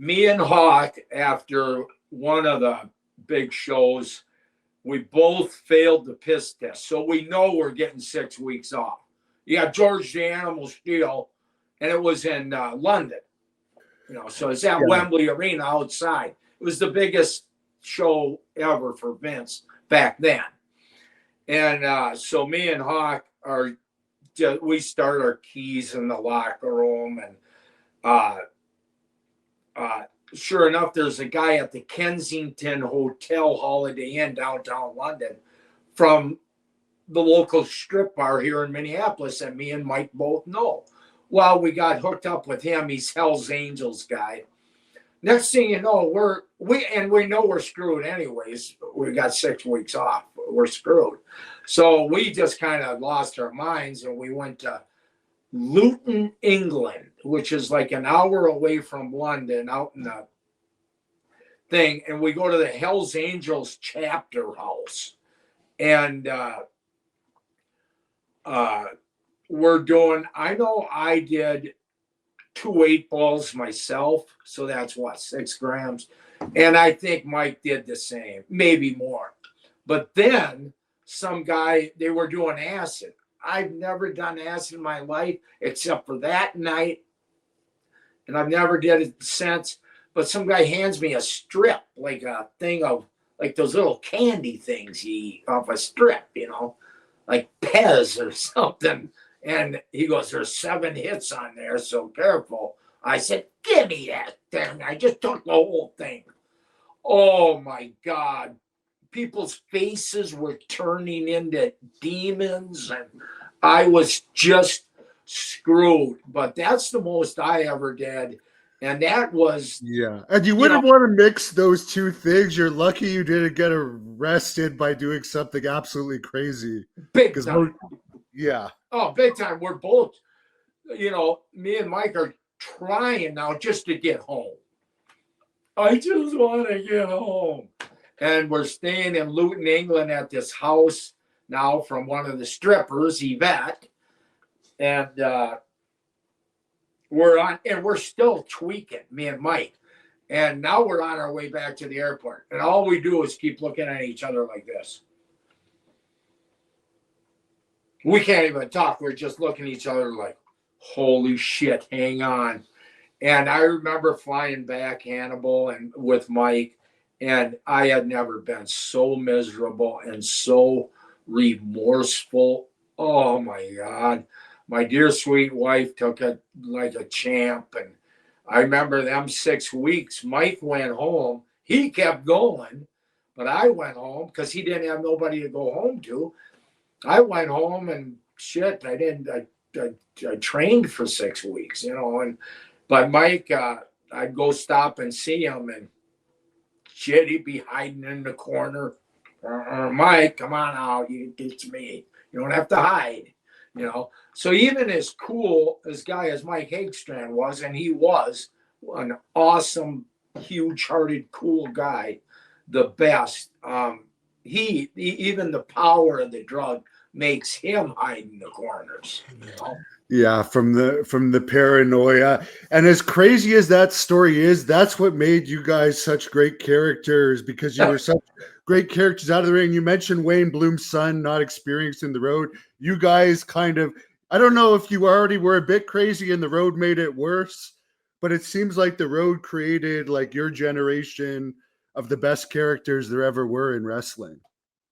me and Hawk, after one of the big shows, we both failed the piss test. So we know we're getting 6 weeks off. Yeah, George the Animal Steel, and it was in London. So it's at Wembley Arena outside. It was the biggest show ever for Vince back then. And so me and Hawk we start our keys in the locker room, and sure enough, there's a guy at the Kensington Hotel Holiday Inn downtown London from the local strip bar here in Minneapolis that me and Mike both know. Well, we got hooked up with him. He's Hell's Angels guy. Next thing you know, we know we're screwed anyways. We got 6 weeks off. We're screwed. So we just kind of lost our minds, and we went to Luton, England, which is like an hour away from London, out in the thing. And we go to the Hell's Angels chapter house. And I did 2 8-balls myself. So that's 6 grams. And I think Mike did the same, maybe more. But then some guy, they were doing acid. I've never done acid in my life except for that night. And I've never did it since. But some guy hands me a strip, like a thing of, like those little candy things you eat off a strip, like Pez or something. And he goes, there's 7 hits on there, so careful. I said, give me that thing. I just took the whole thing. Oh, my God. People's faces were turning into demons, and I was just screwed. But that's the most I ever did. And that was... Yeah. And you wouldn't want to mix those two things. You're lucky you didn't get arrested by doing something absolutely crazy. Big time. Yeah. Oh, big time. We're both, me and Mike are trying now just to get home. I just want to get home. And we're staying in Luton, England at this house now from one of the strippers, Yvette. And we're still tweaking, me and Mike. And now we're on our way back to the airport. And all we do is keep looking at each other like this. We can't even talk. We're just looking at each other like, holy shit, hang on. And I remember flying back Hannibal and with Mike, and I had never been so miserable and so remorseful. Oh, my God. My dear sweet wife took it like a champ. And I remember them 6 weeks. Mike went home. He kept going, but I went home because he didn't have nobody to go home to. I went home and shit, I trained for 6 weeks, but Mike, I'd go stop and see him, and shit, he'd be hiding in the corner. Mike, come on out. It's me. You don't have to hide, So even as cool as guy as Mike Hagstrand was, and he was an awesome, huge-hearted, cool guy, the best, even the power of the drug makes him hide in the corners. Yeah, from the paranoia. And as crazy as that story is, that's what made you guys such great characters, because you were such great characters out of the ring. You mentioned Wayne Bloom's son, not experienced in the road. You guys kind of, I don't know if you already were a bit crazy and the road made it worse, but it seems like the road created like your generation of the best characters there ever were in wrestling.